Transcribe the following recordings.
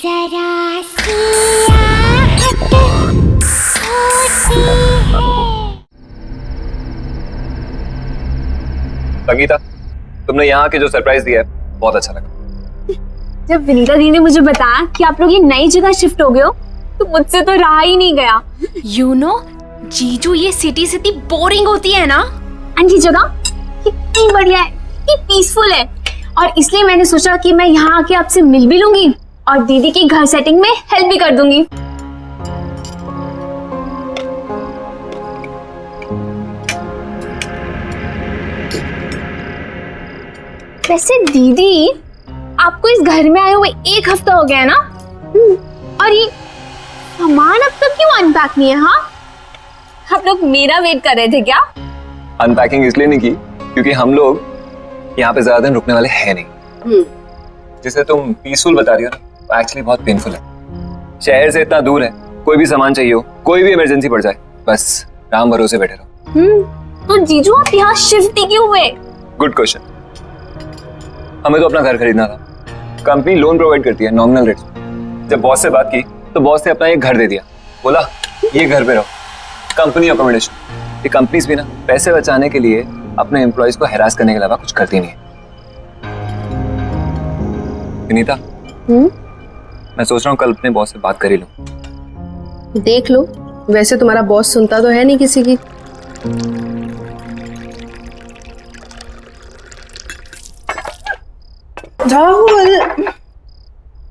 जरा सी आहट होती है। संगीता, तुमने यहाँ के जो सरप्राइज दिया है बहुत अच्छा लगा। जब विनीता दी ने मुझे बताया कि आप लोग ये नई जगह शिफ्ट हो गए हो तो मुझसे तो रहा ही नहीं गया। यू नो जीजू, ये सिटी सिटी बोरिंग होती है ना, एंड ये जगह कितनी बढ़िया है, कितनी पीसफुल है, और इसलिए मैंने सोचा कि मैं यहाँ आके आपसे मिल भी लूंगी और दीदी की घर सेटिंग में हेल्प भी कर दूंगी। वैसे दीदी, आपको इस घर में आए हुए 1 हफ्ता हो गया है ना? और ये सामान अब तक क्यों अनपैक नहीं है? हाँ, आप लोग मेरा वेट कर रहे थे क्या? अनपैकिंग इसलिए नहीं की क्योंकि हम लोग यहाँ पे ज्यादा दिन रुकने वाले हैं नहीं। जिसे तुम पीसफुल बता रही हो ना, वो एक्चुअली बहुत पेनफुल है। शहर से इतना दूर है, कोई भी सामान चाहिए हो, कोई भी इमरजेंसी पड़ जाए, बस राम भरोसे बैठे रहो। तो जीजू आप यहाँ शिफ्ट ही क्यों हुए? Good question. हमें तो अपना घर खरीदना था। कंपनी लोन प्रोवाइड करती है नॉमिनल रेट। जब बॉस से बात की तो बॉस ने अपना एक घर दे दिया, बोला ये घर पे रहो, कंपनी अकोमोडेशन। ये कंपनीज भी ना पैसे बचाने के लिए अपने एम्प्लॉयज को हैरास करने के अलावा कुछ करती नहीं है। विनीता, मैं सोच रहा हूँ कल अपने बॉस से बात कर ही लूं। देख लो, वैसे तुम्हारा बॉस सुनता तो है नहीं किसी की। राहुल,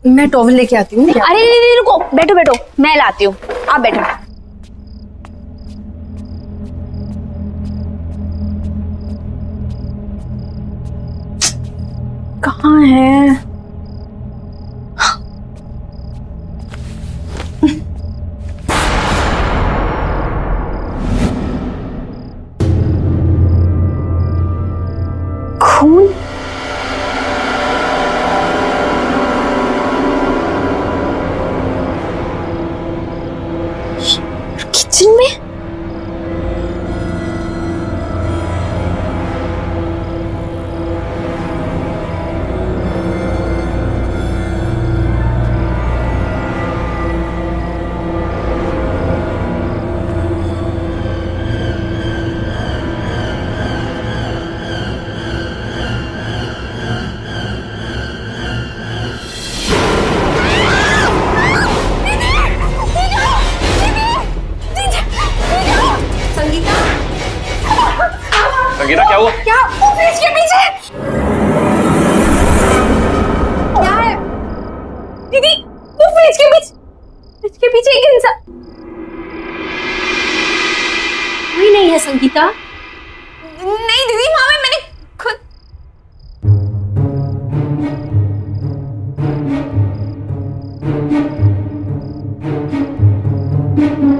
मैं टॉवल लेके आती हूँ। अरे नहीं, रुको, बैठो बैठो, मैं लाती हूँ, आप बैठो। कहाँ है? खून? किचन में? संगीता, क्या हुआ? क्या? वो फ्रिज के पीछे क्या है? दीदी, वो फ्रिज के पीछे एक इंसान। कोई नहीं है संगीता। नहीं दीदी, वहां में मैंने खुद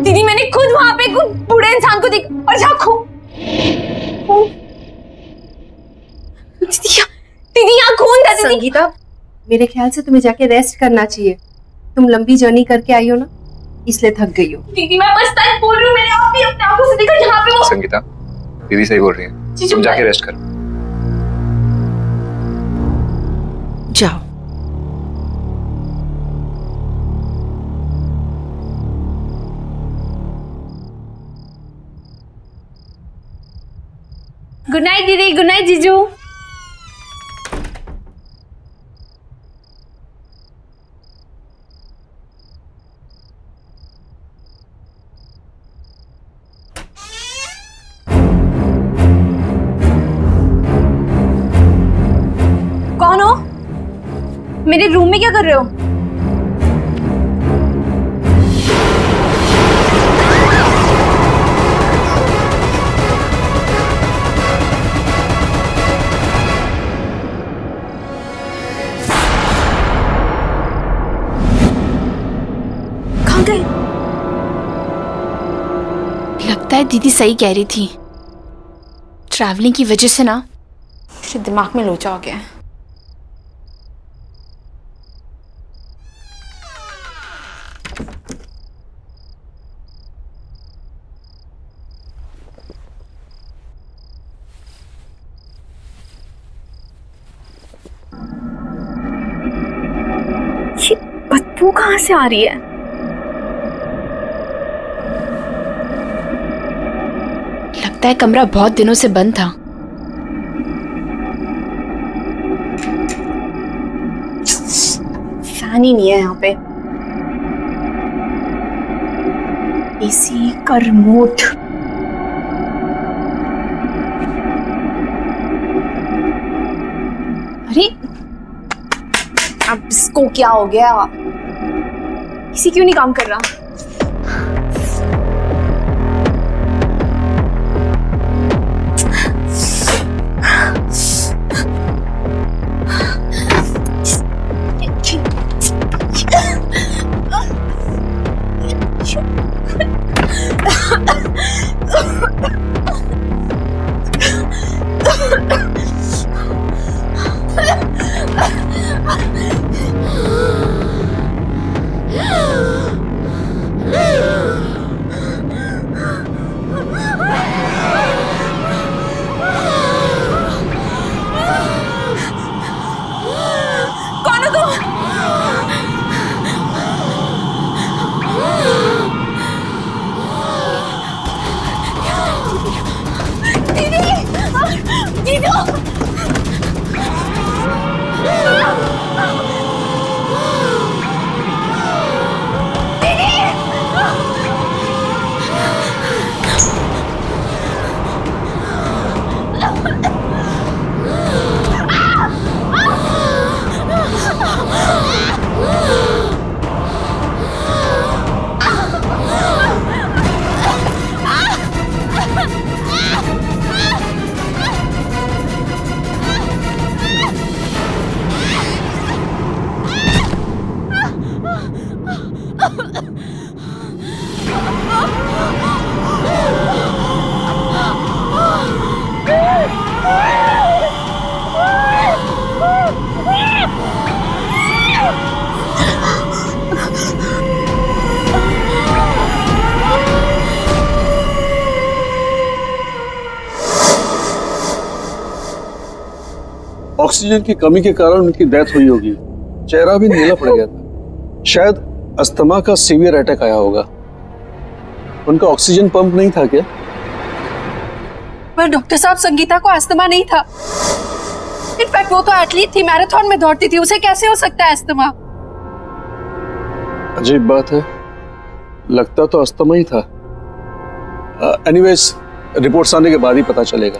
दीदी, मैंने खुद वहां पे कुछ बूढ़े इंसान को देख, और जहाँ दीदी यहाँ खून था। दीदी, संगीता, मेरे ख्याल से तुम्हें जाके रेस्ट करना चाहिए। तुम लंबी जर्नी करके आई हो ना, इसलिए थक गई हो। दीदी मैं बस सच बोल रही हूँ, मैंने आप भी अपने आंखों से देखा यहाँ पे वो। संगीता, दीदी सही बोल रही है, तुम जाके रेस्ट करो। जाओ। गुड नाइट दीदी, गुड नाइट जीजू। कौन हो? मेरे रूम में क्या कर रहे हो? कहाँ गए? लगता है दीदी सही कह रही थी। ट्रैवलिंग की वजह से ना मेरे दिमाग में लोचा हो गया है। बदबू कहाँ से आ रही है? लगता है कमरा बहुत दिनों से बंद था। फैन ही नहीं है यहाँ पे। एसी का रिमोट। अरे अब इसको क्या हो गया? एसी क्यों नहीं काम कर रहा? ऑक्सीजन की कमी के कारण उनकी डेथ हुई होगी। चेहरा भी नीला पड़ गया था। शायद अस्थमा का सीवियर अटैक आया होगा। उनका ऑक्सीजन पंप नहीं था क्या? पर डॉक्टर साहब, संगीता को अस्थमा नहीं था। इनफैक्ट वो तो एथलीट थी, मैराथन में दौड़ती थी, उसे कैसे हो सकता है अस्थमा? अजीब बात है, लगता तो अस्थमा ही था। एनीवेज, रिपोर्ट्स आने के बाद ही पता चलेगा।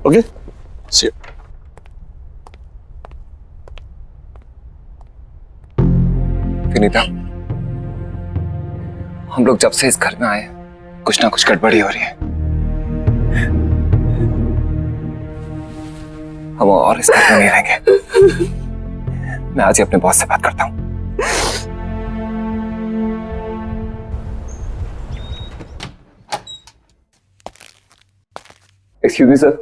Okay, C you. विनीता, हम लोग जब से इस घर में आए कुछ ना कुछ गड़बड़ी हो रही है। हम और इस घर में नहीं रहेंगे। मैं आज ही अपने बॉस से बात करता हूं। एक्सक्यूज मी सर,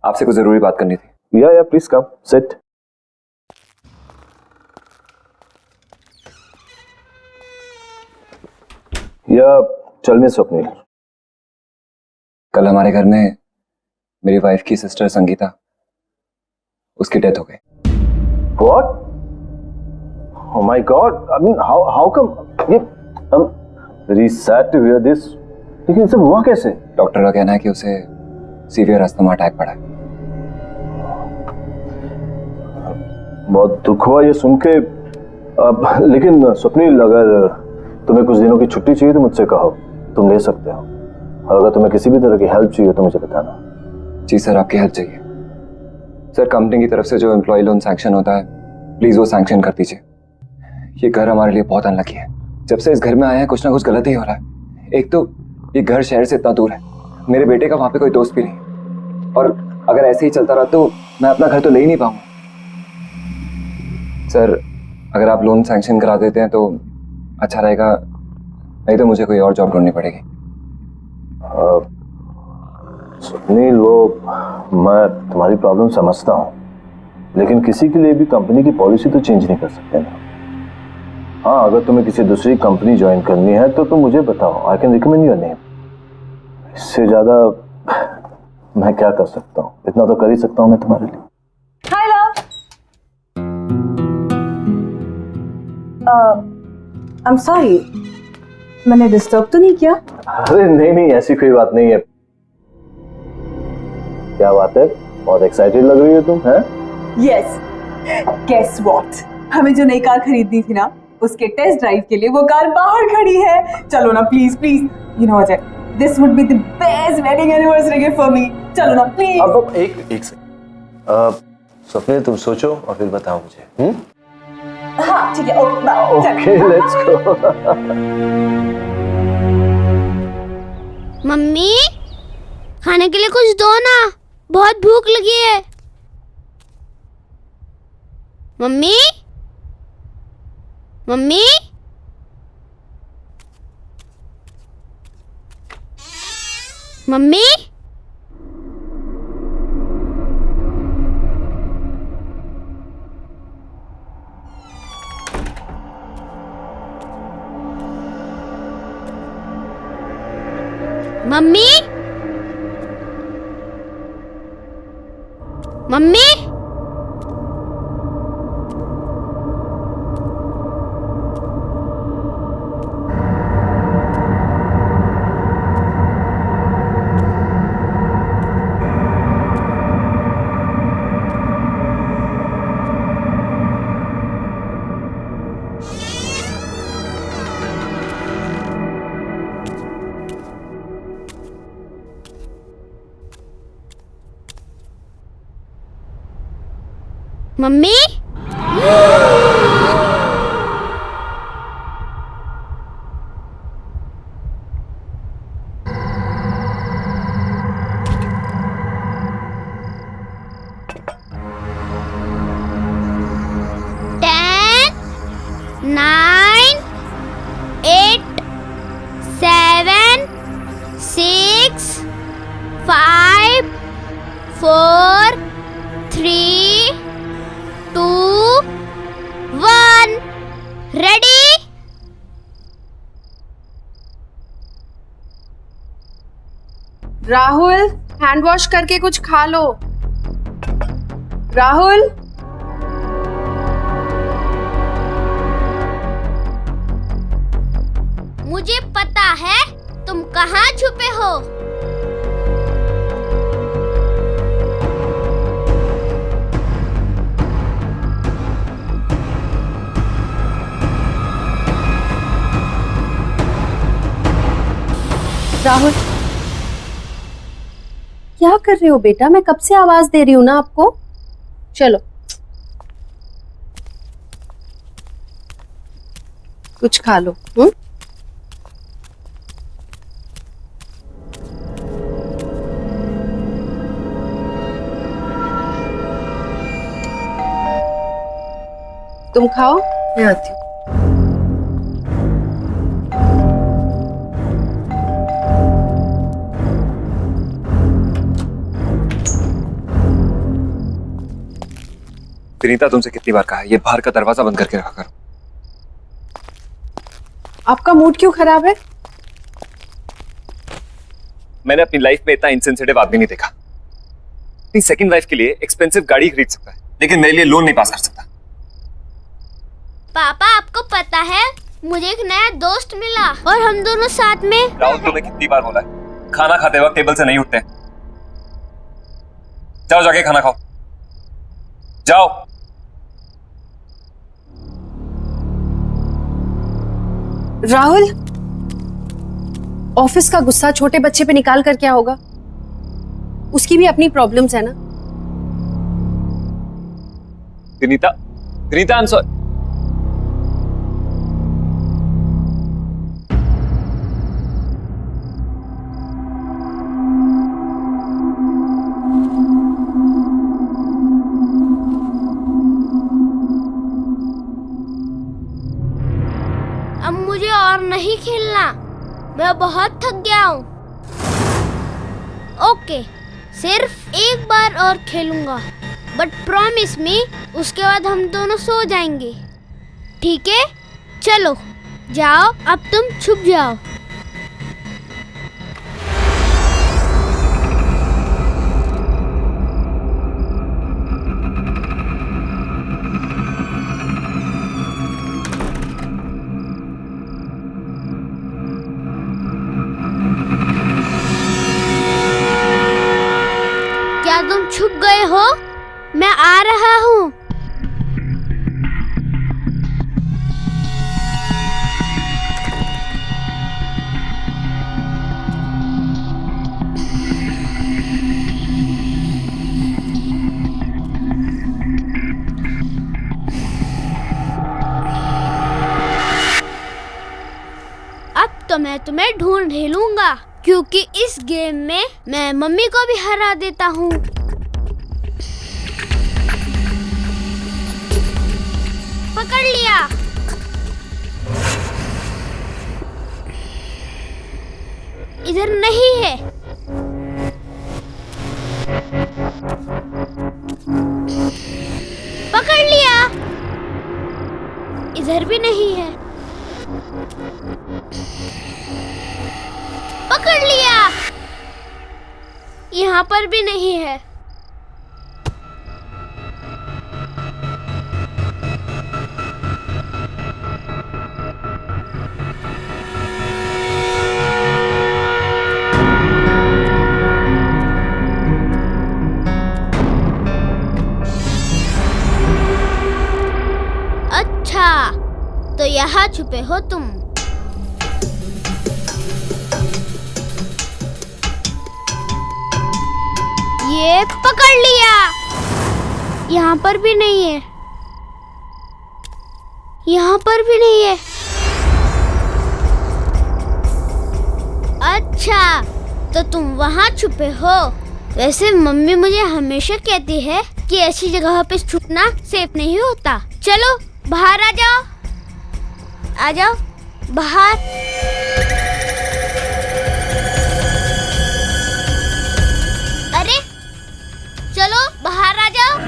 आपसे कुछ जरूरी बात करनी थी। या प्लीज कम सिट। या चल में स्वप्निल, कल हमारे घर में मेरी वाइफ की सिस्टर संगीता, उसकी डेथ हो गई। What? Oh my God, I mean how come? ये very sad to hear this. लेकिन सब हुआ कैसे? डॉक्टर का कहना है कि उसे सीवियर अस्थमा अटैक पड़ा है। बहुत दुख हुआ ये सुन के। लेकिन स्वप्निल, अगर तुम्हें कुछ दिनों की छुट्टी चाहिए तो मुझसे कहो, तुम ले सकते हो। और अगर तुम्हें किसी भी तरह की हेल्प चाहिए तो मुझे बताना। जी सर, आपकी हेल्प चाहिए। सर, कंपनी की तरफ से जो एम्प्लॉय लोन सैंक्शन होता है, प्लीज वो सैंक्शन कर दीजिए। ये घर हमारे लिए बहुत अनलकी है। जब से इस घर में आए हैं कुछ ना कुछ गलत ही हो रहा है। एक तो ये घर शहर से इतना दूर है, मेरे बेटे का वहां पे कोई दोस्त भी नहीं, और अगर ऐसे ही चलता रहा तो मैं अपना घर तो ले ही नहीं पाऊंगा। सर, अगर आप लोन सैंक्शन करा देते हैं तो अच्छा रहेगा, नहीं तो मुझे कोई और जॉब ढूंढनी पड़ेगी। सुनील, वो मैं तुम्हारी प्रॉब्लम समझता हूँ, लेकिन किसी के लिए भी कंपनी की पॉलिसी तो चेंज नहीं कर सकते ना। हाँ, अगर तुम्हें किसी दूसरी कंपनी ज्वाइन करनी है तो तुम मुझे बताओ, I can recommend your name. इससे ज्यादा मैं क्या कर सकता हूँ? इतना तो कर ही सकता हूँ मैं तुम्हारे लिए। हाय लव। आई एम सॉरी, मैंने डिस्टर्ब तो नहीं किया? अरे नहीं नहीं, ऐसी कोई बात नहीं है। क्या बात है, बहुत एक्साइटेड लग रही हो तुम, हैं? यस, गेस व्हाट, हमें जो नई कार खरीदनी थी ना, उसके टेस्ट ड्राइव के लिए वो कार बाहर खड़ी है। चलो ना please please, you know Ajay, this would be the best wedding anniversary gift for me. चलो ना प्लीज। अब एक सेकंड, स्वप्निल तुम सोचो और फिर बताओ मुझे। हाँ ठीक है, ओके लेट्स गो। मम्मी, खाने के लिए कुछ दो ना, बहुत भूख लगी है। Mummy, mummy, mummy, mummy, mummy, mummy, 10, 9, 8, 7, 6, 5, 4, 3, 2, 1, ready? Rahul, hand wash करके कुछ खा लो। राहुल, मुझे पता है तुम कहाँ छुपे हो। राहुल, क्या कर रहे हो बेटा? मैं कब से आवाज दे रही हूँ ना आपको। चलो कुछ खा लो। तुम खाओ, मैं आती हूँ। विनीता, तुमसे कितनी बार कहा है ये बाहर का दरवाजा बंद करके रखा करो। आपका मूड क्यों खराब है? मैंने अपनी लाइफ में इतना इनसेंसिटिव आदमी नहीं देखा। अपनी सेकंड वाइफ के लिए एक्सपेंसिव गाड़ी खरीद सकता है, लेकिन मेरे लिए लोन नहीं पास कर सकता। पापा, आपको पता है मुझे एक नया दोस्त मिला और हम दोनों साथ में। राहुल, तुम्हें कितनी बार बोला है खाना खाते वक्त टेबल से नहीं उठते। जाओ जाके खाना खाओ, जाओ। राहुल, ऑफिस का गुस्सा छोटे बच्चे पे निकाल कर क्या होगा? उसकी भी अपनी प्रॉब्लम्स है ना। Vinita, Vinita, I am sorry. अब मुझे और नहीं खेलना, मैं बहुत थक गया हूँ। ओके, सिर्फ एक बार और खेलूंगा, बट प्रॉमिस मी उसके बाद हम दोनों सो जाएंगे, ठीक है? चलो जाओ, अब तुम छुप जाओ। हो, मैं आ रहा हूँ। अब तो मैं तुम्हें ढूंढ ही लूंगा, क्योंकि इस गेम में मैं मम्मी को भी हरा देता हूँ। पकड़ लिया। इधर नहीं है। पकड़ लिया। इधर भी नहीं है। पकड़ लिया। यहाँ पर भी नहीं है। अच्छा, तो यहाँ छुपे हो तुम। ये पकड़ लिया। यहाँ पर भी नहीं है। यहाँ पर भी नहीं है। अच्छा, तो तुम वहाँ छुपे हो। वैसे मम्मी मुझे हमेशा कहती है कि ऐसी जगह पे छुपना सेफ नहीं होता। चलो बाहर आ जाओ। आ जाओ बाहर। अरे चलो बाहर आ जाओ।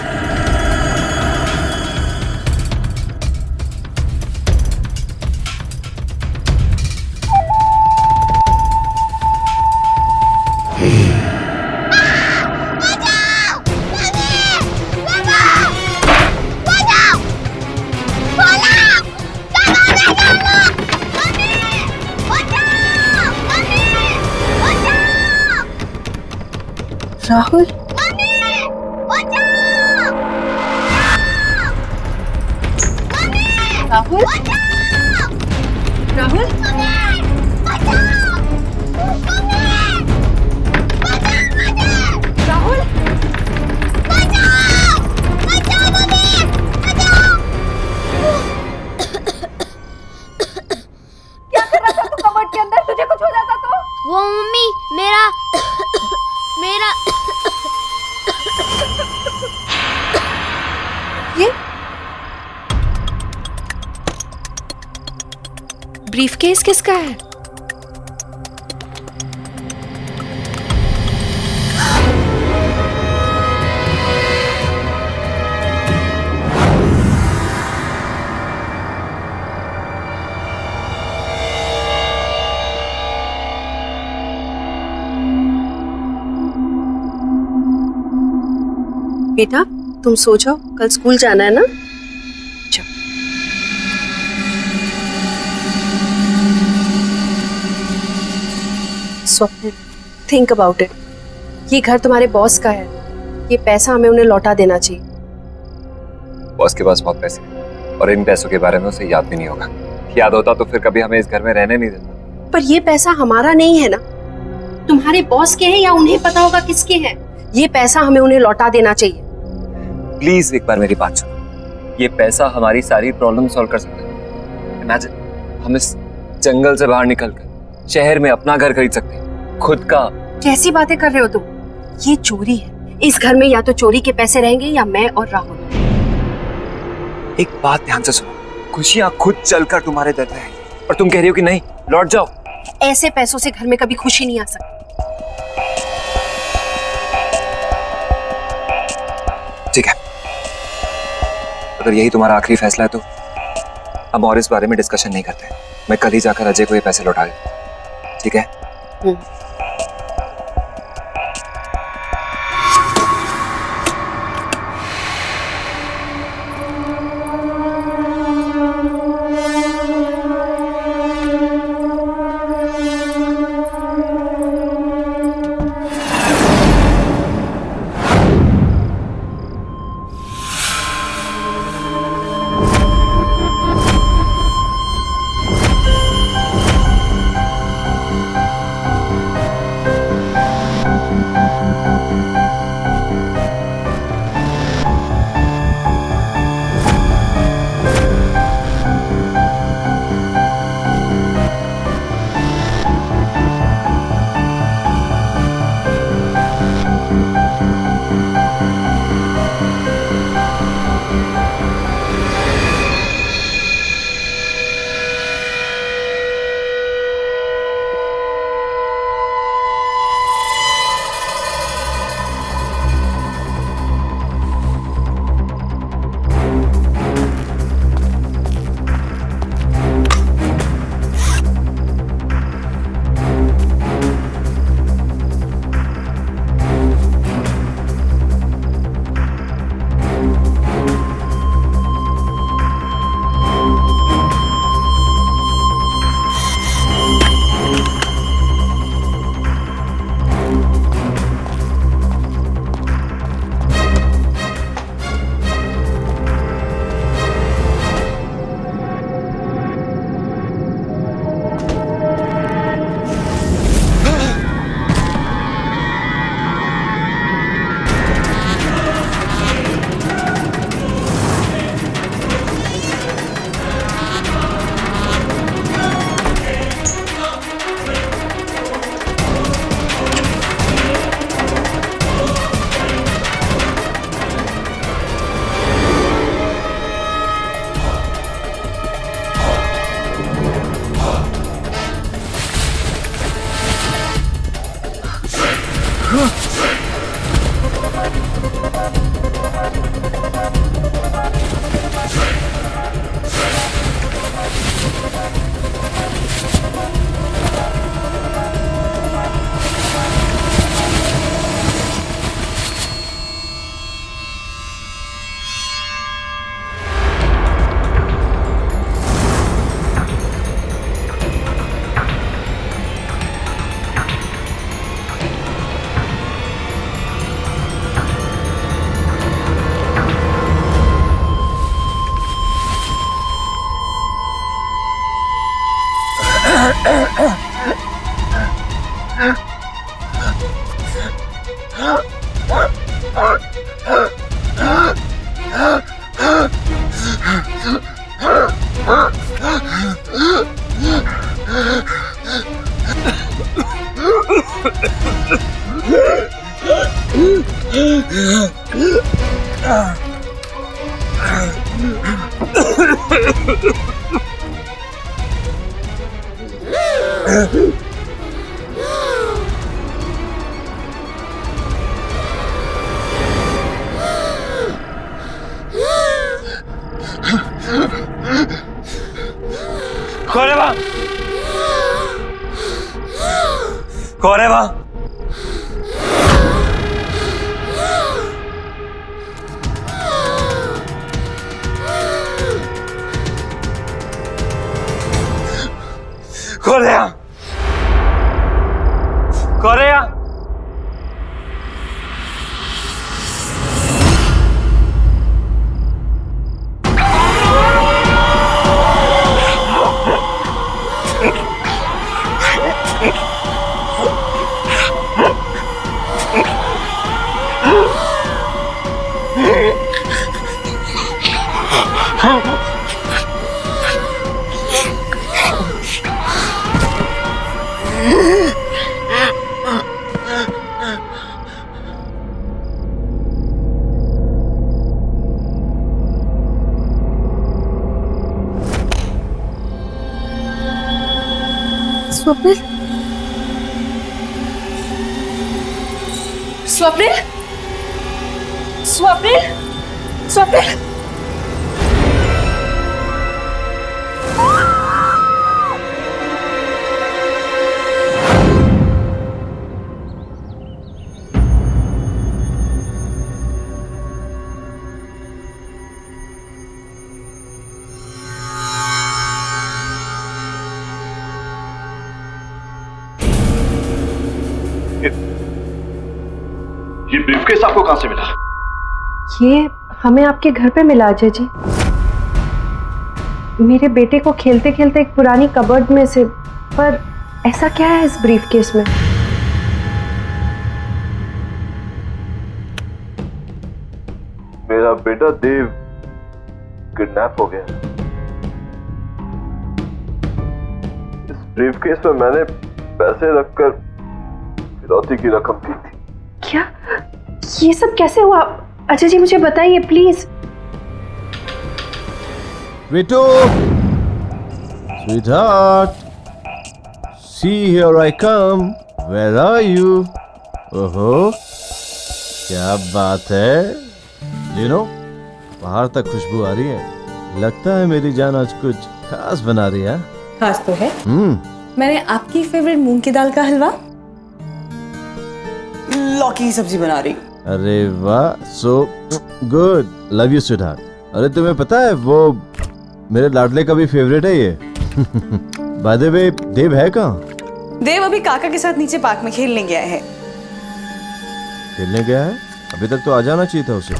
राहुल, राहुल, राहुल, राहुल, क्या कर रहा था तू कबर्ड के अंदर? तुझे कुछ हो जाता तो? वो मम्मी मेरा ये ब्रीफकेस किसका है? बेटा, तुम सो जाओ, कल स्कूल जाना है ना? जाओ। Swapnil, think about it. ये घर तुम्हारे बॉस का है। ये पैसा हमें उन्हें लौटा देना चाहिए। बॉस के पास बहुत पैसे हैं और इन पैसों के बारे में उसे याद भी नहीं होगा। याद होता तो फिर कभी हमें इस घर में रहने नहीं देता। पर ये पैसा हमारा नहीं है ना, तुम्हारे बॉस के हैं या उन्हें पता होगा किसके हैं। ये पैसा हमें उन्हें लौटा देना चाहिए। प्लीज एक बार मेरी बात सुनो। ये पैसा हमारी सारी प्रॉब्लम सॉल्व कर सकता है। इमेजिन, हम इस जंगल से बाहर निकलकर शहर में अपना घर खरीद सकते हैं, खुद का। कैसी बातें कर रहे हो तुम? ये चोरी है। इस घर में या तो चोरी के पैसे रहेंगे या मैं और राहुल। एक बात ध्यान से सुनो, खुशियां खुद चलकर तुम्हारे दर पे आएंगी और तुम कह रही हो कि नहीं, लौट जाओ। ऐसे पैसों से घर में कभी खुशी नहीं आ सकती। ठीक है, अगर यही तुम्हारा आखिरी फैसला है तो हम और इस बारे में डिस्कशन नहीं करते। मैं कल ही जाकर अजय को ये पैसे लौटा दूं, ठीक है? कौन है वहां? कौन है वहां? कौन है यहाँ? कौन है यहाँ? स्वप्निल, स्वप्निल, स्वप्निल, स्वप्निल। ये ब्रीफकेस आपको कहां से मिला? ये हमें आपके घर पे मिला अजय जी। मेरे बेटे को खेलते खेलते एक पुरानी कबर्ड में से। पर ऐसा क्या है इस ब्रीफकेस में? मेरा बेटा देव किडनैप हो गया। इस ब्रीफकेस में मैंने पैसे रखकर फिरौती की रकम दी थी। क्या? ये सब कैसे हुआ? अजय जी मुझे बताइए please. Vito, sweetheart, see here I come. Where are you? ओहो, क्या बात है? You know, बाहर तक खुशबू आ रही है। लगता है मेरी जान आज कुछ खास बना रही है। खास तो है। मैंने आपकी फेवरेट मूंग की दाल का हलवा, लौकी की सब्जी बना रही हूँ। अरे वाह, so good. Love you, sweetheart. अरे तुम्हें पता है वो मेरे लाडले का भी फेवरेट है ये। By the way, देव है कहाँ? देव अभी काका के साथ नीचे पार्क में खेलने गया है। खेलने गया है? अभी तक तो आ जाना चाहिए था उसे।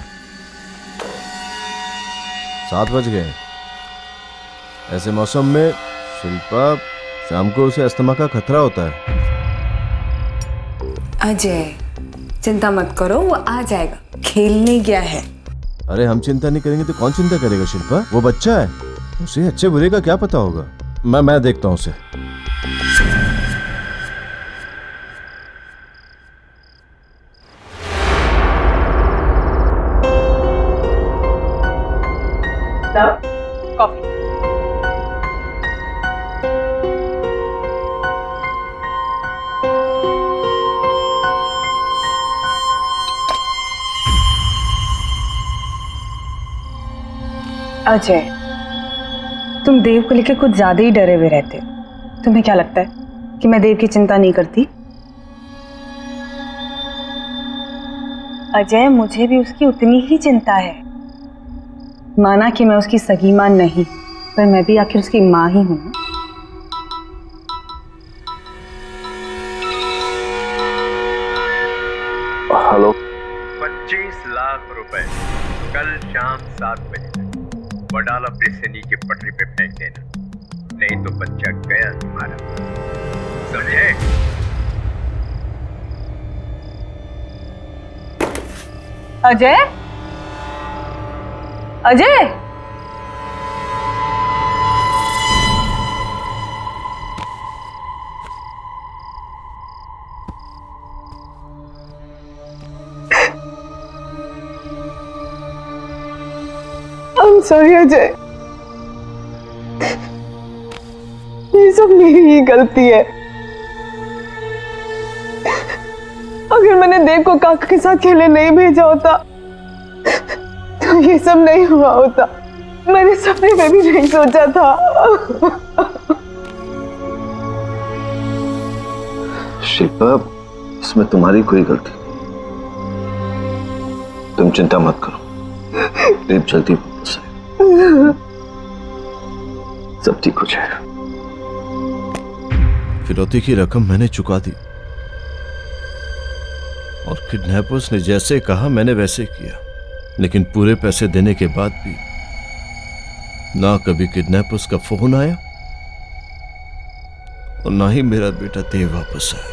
7 बज गए। ऐसे मौसम में शिल्पा, शाम को उसे अस्थमा का खतरा होता है। अजय, चिंता मत करो, वो आ जाएगा। खेलने गया है। अरे हम चिंता नहीं करेंगे तो कौन चिंता करेगा शिल्पा? वो बच्चा है, उसे अच्छे बुरे का क्या पता होगा। मैं देखता हूँ उसे। कॉफी। अजय, तुम देव को लेकर कुछ ज्यादा ही डरे हुए रहते हो। तुम्हें क्या लगता है कि मैं देव की चिंता नहीं करती? अजय, मुझे भी उसकी उतनी ही चिंता है। माना कि मैं उसकी सगी मां नहीं, पर मैं भी आखिर उसकी मां ही हूं। हेलो। 25 लाख रुपए कल शाम 7 बजे तक वडाला ब्रिज से नीचे पटरी पे फेंक देना। नहीं तो बच्चा गया तुम्हारा, समझे? अजय, अजय, I'm sorry अजय, ये सब मेरी ही गलती है। अगर मैंने देव को काका के साथ खेलने नहीं भेजा होता तो ये सब नहीं हुआ होता। मैंने सपने में भी नहीं सोचा था। शिल्पा, इसमें तुम्हारी कोई गलती नहीं। तुम चिंता मत करो, देव जल्दी वापस आएगा, सब ठीक हो जाएगा। फिरौती की रकम मैंने चुका दी और किडनैपर्स ने जैसे कहा मैंने वैसे किया, लेकिन पूरे पैसे देने के बाद भी ना कभी किडनैपर्स का फोन आया और ना ही मेरा बेटा देव वापस आया।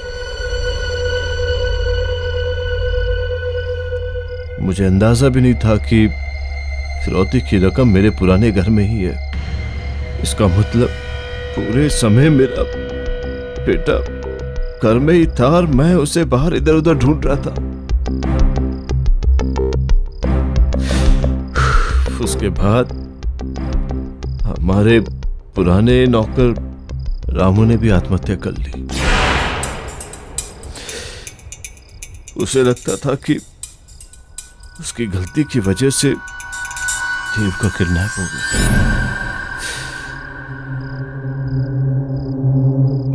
मुझे अंदाजा भी नहीं था कि फिरौती की रकम मेरे पुराने घर में ही है। इसका मतलब पूरे समय मेरा बेटा घर में ही था और मैं उसे बाहर इधर उधर ढूंढ रहा था। उसके बाद हमारे पुराने नौकर रामू ने भी आत्महत्या कर ली। उसे लगता था कि उसकी गलती की वजह से देव का किडनैप हो गया।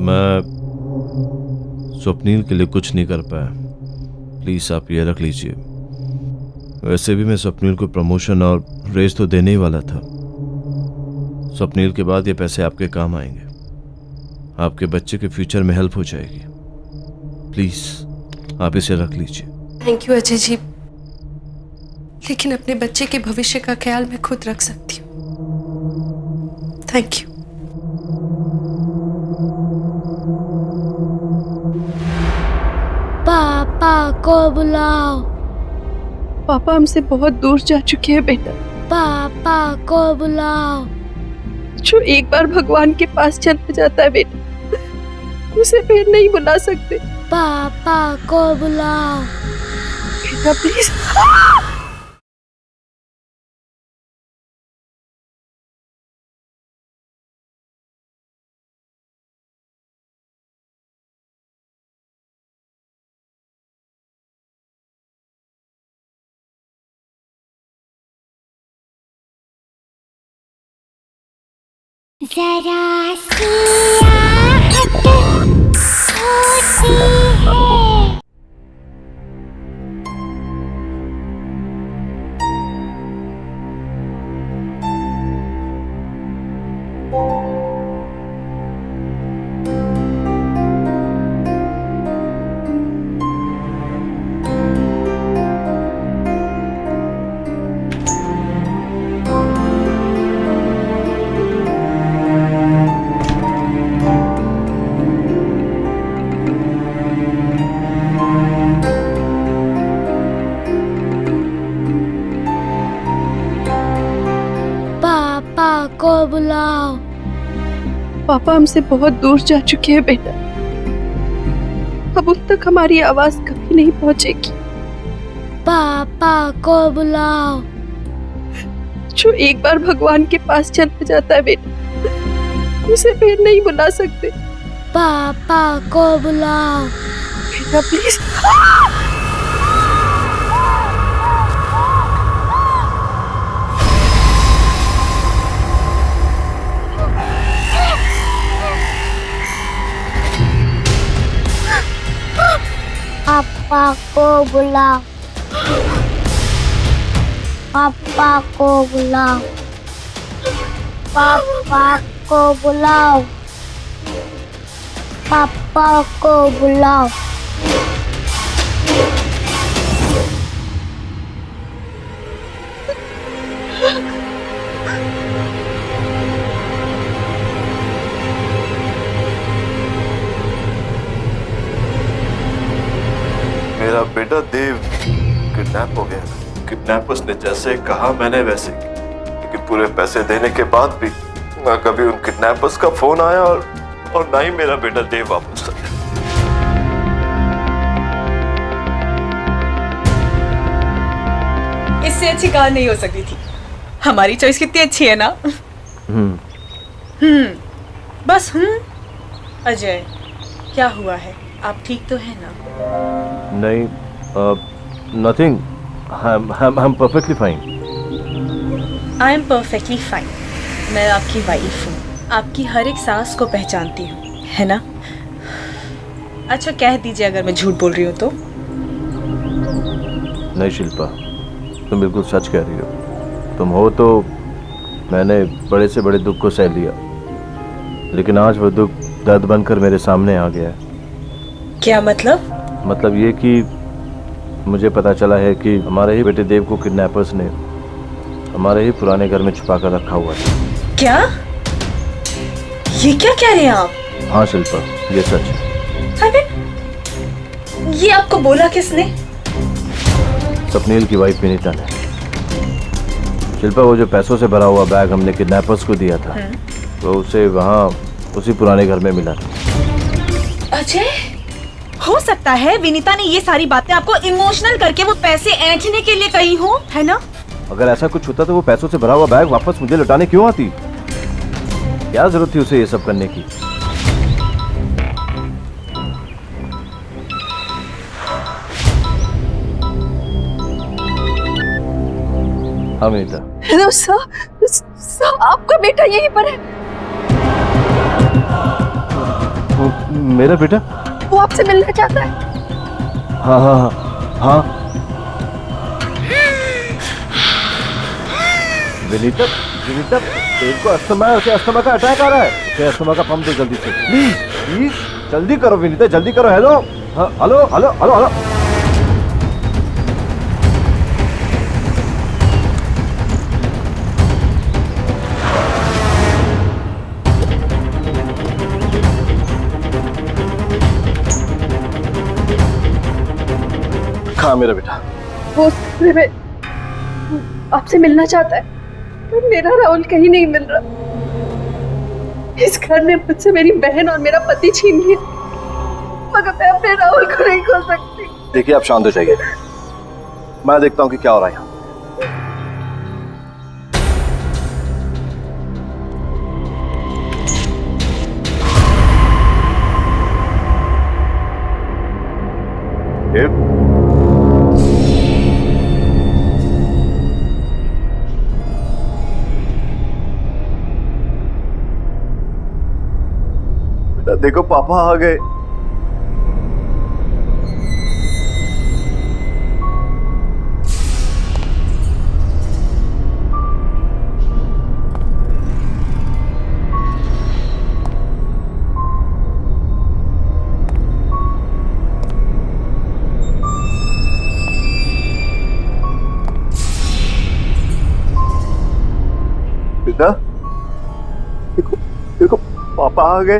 मैं स्वप्नील के लिए कुछ नहीं कर पाया, प्लीज आप ये रख लीजिए। वैसे भी मैं स्वप्नील को प्रमोशन और रेस तो देने ही वाला था। स्वप्नील के बाद ये पैसे आपके काम आएंगे, आपके बच्चे के फ्यूचर में हेल्प हो जाएगी। प्लीज आप इसे रख लीजिए। थैंक यू अजय जी, लेकिन अपने बच्चे के भविष्य का ख्याल मैं खुद रख सकती हूँ। Thank you. पापा को बुलाओ। पापा हमसे बहुत दूर जा चुके हैं बेटा। पापा को बुलाओ। जो एक बार भगवान के पास चला जाता है बेटा, उसे फिर नहीं बुला सकते। पापा को बुलाओ। बेटा प्लीज। जरा सी आहट होती है। को बुलाओ। पापा हमसे बहुत दूर जा चुके हैं बेटा, अब उन तक हमारी आवाज कभी नहीं पहुंचेगी। पापा को बुलाओ। जो एक बार भगवान के पास चला जाता है बेटा, उसे फिर नहीं बुला सकते। पापा को बुलाओ। बेटा प्लीज। पापा को बुलाओ। पापा को बुलाओ। पापा को बुलाओ। पापा को बुलाओ। बेटा देव किडनैप हो गया। किडनैपर्स ने जैसे कहा मैंने वैसे, लेकिन पूरे पैसे देने के बाद भी ना कभी उन किडनैपर्स का फोन आया और ना ही मेरा बेटा देव वापस आया। इससे अच्छी कार नहीं हो सकती थी। हमारी चॉइस कितनी अच्छी है ना। बस अजय, क्या हुआ है? आप ठीक तो है ना? नहीं, nothing, I am perfectly fine. I am perfectly fine. मैं आपकी वाइफ हूँ, आपकी हर एक सांस को पहचानती हूँ, है ना? अच्छा कह दीजिए अगर मैं झूठ बोल रही हूँ तो। नहीं शिल्पा, तुम बिल्कुल सच कह रही हो। तुम हो तो मैंने बड़े से बड़े दुख को सह लिया, लेकिन आज वो दुख दर्द बनकर मेरे सामने आ गया है। क्या मतलब? मतलब ये कि मुझे पता चला है कि हमारे ही बेटे देव को किडनैपर्स ने हमारे ही पुराने घर में छुपा कर रखा हुआ है। क्या? ये क्या कह रहे हैं आप? हाँ शिल्पा, ये सच है। अरे ये आपको बोला किसने? स्वप्नील की वाइफ विनीता ने। शिल्पा, वो जो पैसों से भरा हुआ बैग हमने किडनैपर्स को दिया था, तो उसे वहाँ उसी पुराने घर में मिला था। अजय, हो सकता है विनीता ने ये सारी बातें आपको इमोशनल करके वो पैसे ऐंठने के लिए कही हो, है ना? अगर ऐसा कुछ होता तो वो पैसों से भरा हुआ बैग वापस मुझे लौटाने क्यों आती? क्या जरूरत थी उसे ये सब करने की? हाँ विनीता। हेलो सर, आपका बेटा यहीं पर है। मेरा बेटा? वो आपसे मिलना चाहता है। हाँ हाँ हाँ हाँ। विनीता, विनीता, तेरे को अस्थमा का अटैक आ रहा है। उसे अस्थमा का पंप दो जल्दी से, प्लीज प्लीज जल्दी करो विनीता, जल्दी करो। हेलो, हाँ, हेलो हेलो हेलो हेलो। कहाँ मेरा बेटा? वो आपसे मिलना चाहता है, पर मेरा राहुल कहीं नहीं मिल रहा। इस घर ने मुझसे मेरी बहन और मेरा पति छीन लिया, मगर मैं अपने राहुल को नहीं खो सकती। देखिए आप शांत हो जाइए, मैं देखता हूँ कि क्या हो रहा है यहाँ। देखो पापा आ गए। बेटा देखो, देखो पापा आ गए।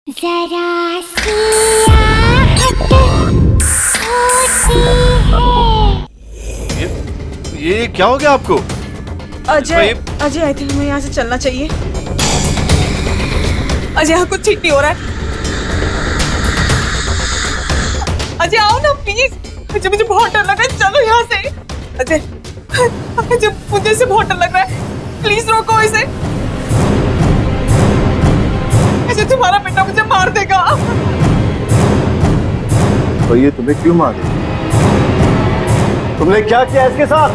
जरा सी आहट होती है। ये क्या हो गया आपको? अजय, अजय आई थिंक हमें यहाँ से चलना चाहिए। अजय यहाँ कुछ ठीक नहीं हो रहा है। अजय आओ ना प्लीज, मुझे बहुत डर लग रहा है। चलो यहाँ से। अजय मुझे इसे बहुत डर लग रहा है, प्लीज रोको इसे। अजय तुम्हारा बेटा मुझे मार देगा। तो ये तुम्हें क्यों मारे? तुमने क्या किया इसके साथ?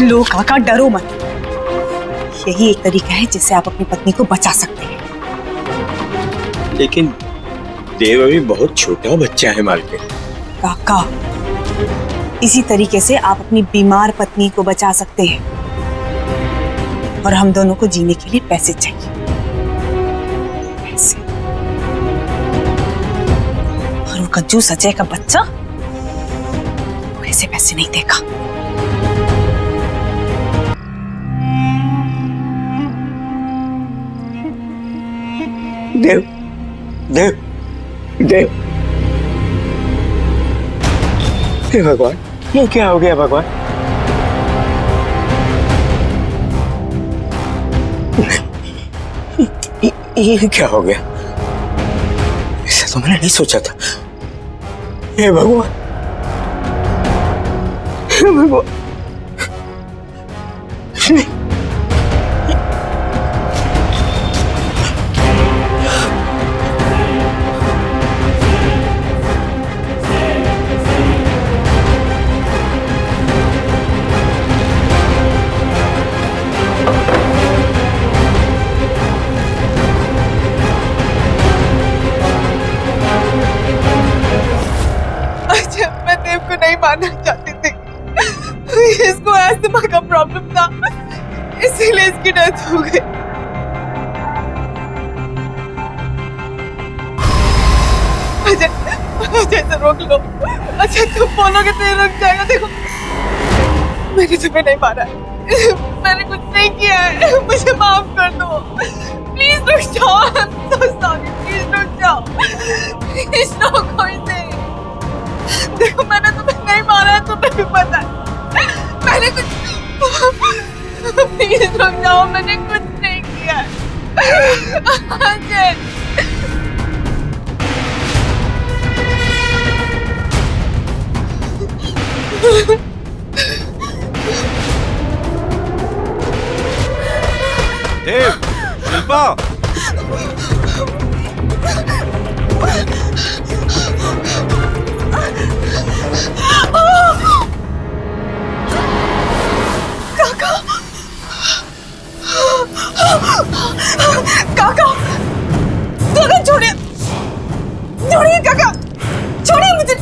लो काका, डरो मत। यही एक तरीका है जिससे आप अपनी पत्नी को बचा सकते हैं। लेकिन देव अभी बहुत छोटा बच्चा है मालकिन। काका, इसी तरीके से आप अपनी बीमार पत्नी को बचा सकते हैं। और हम दोनों को जीने के लिए पैसे चाहिए, पैसे। और वो कंजूस अजय का बच्चा ऐसे पैसे नहीं देगा। देव, देव, देव, हे भगवान, ये क्या हो गया भगवान? ये क्या हो गया? ऐसा तो मैंने नहीं सोचा था। हे भगवान, हे भगवान। मारना चाहती थी, इसको अस्थमा का प्रॉब्लम था, इसीलिए इसकी डेथ हो गई। अजय से रोक लो। अच्छा तुम बोलोगे तो ये रुक जाएगा। देखो मैंने तुम्हें नहीं मारा है, मैंने कुछ नहीं किया है, मुझे माफ कर दो। प्लीज रुक जाओ, I am so sorry. Please रुक जाओ, प्लीज रोको इसे। देखो मैंने तुम्हें नहीं मारा है, तुम्हें भी पता है। मैंने कुछ प्लीज रुक जाओ, मैंने कुछ नहीं किया है। अजय देव, शिल्पा, काका, काका छोड़िए, छोड़िए काका, छोड़िए मुझे।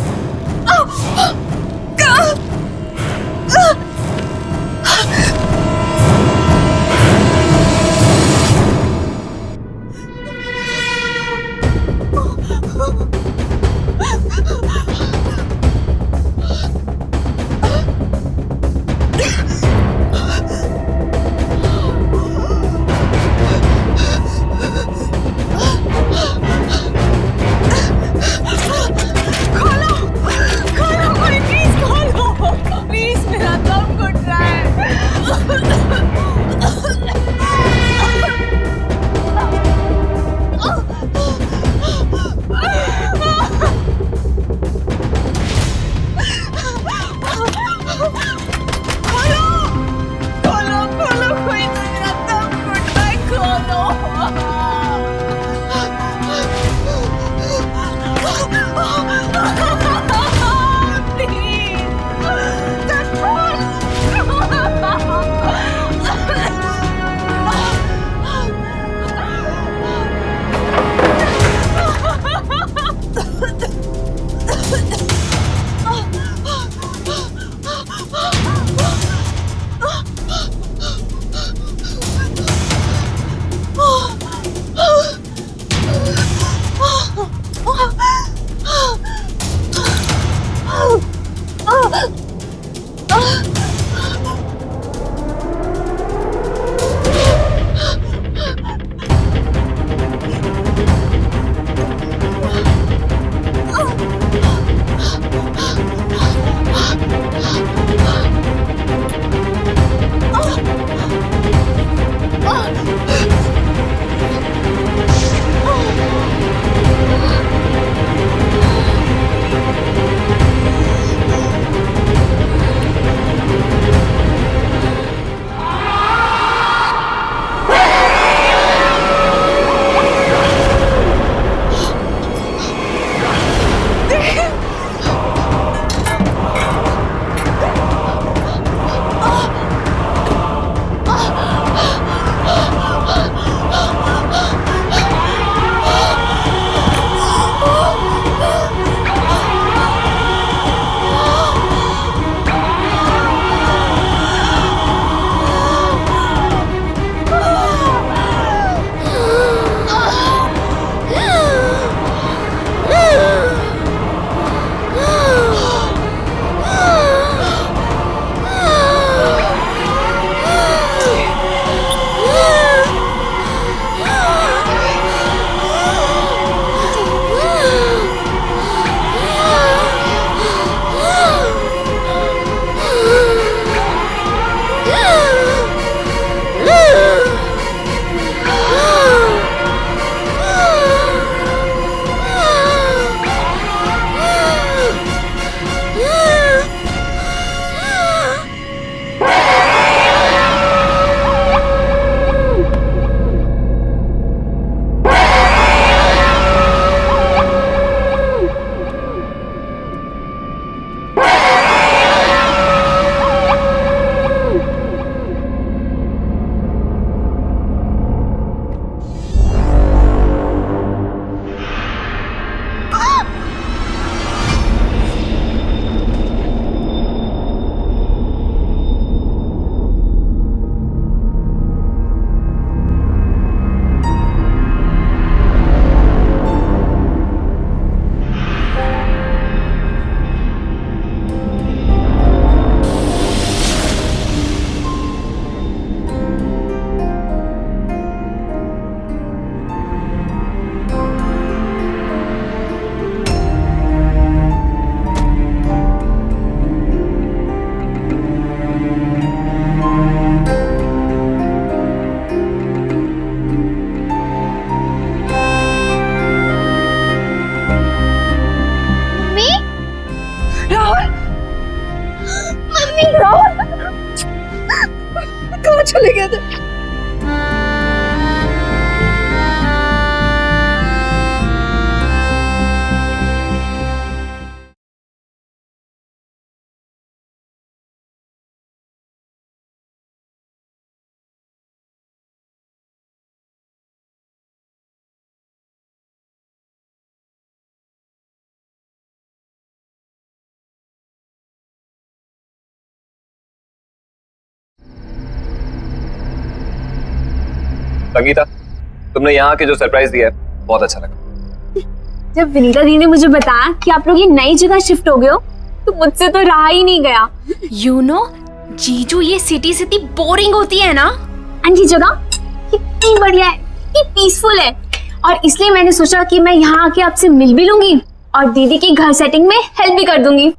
चले गए थे। संगीता, तुमने यहाँ के जो सरप्राइज दिया है बहुत अच्छा लगा। जब विनीता दी ने मुझे बताया कि आप लोग ये नई जगह शिफ्ट हो गए हो तो मुझसे तो रहा ही नहीं गया। यू नो जीजू, ये सिटी से इतनी बोरिंग होती है ना, एंड ये जगह कितनी बढ़िया है, कितनी पीसफुल है, और इसलिए मैंने सोचा कि मैं यहाँ आके आपसे मिल भी लूंगी और दीदी की घर सेटिंग में हेल्प भी कर दूंगी।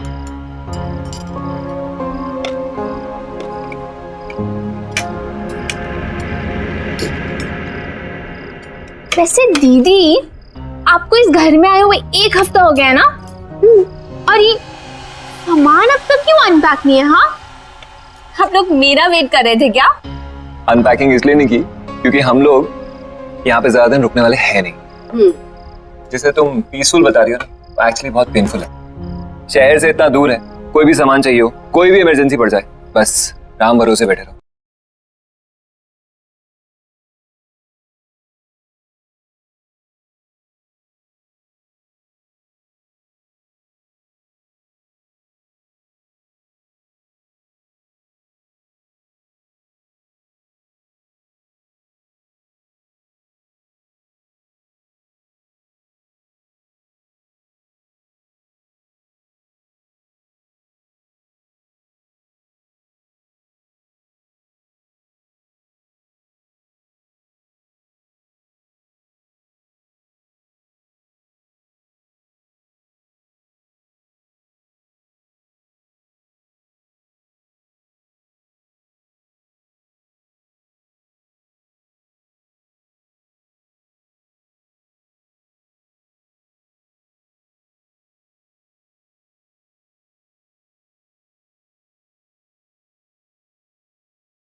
वैसे दीदी, आपको इस घर में आए हुए 1 हफ्ता हो गया है ना? और ये सामान अब तक क्यों अनपैक नहीं है? हाँ, आप लोग मेरा वेट कर रहे थे क्या? अनपैकिंग इसलिए नहीं की क्योंकि हम लोग यहाँ पे ज्यादा दिन रुकने वाले हैं नहीं। जिसे तुम पीसफुल बता रही हो ना, वो एक्चुअली बहुत पेनफुल है। शहर से इतना दूर है, कोई भी सामान चाहिए हो, कोई भी इमरजेंसी पड़ जाए, बस राम भरोसे बैठे रहो।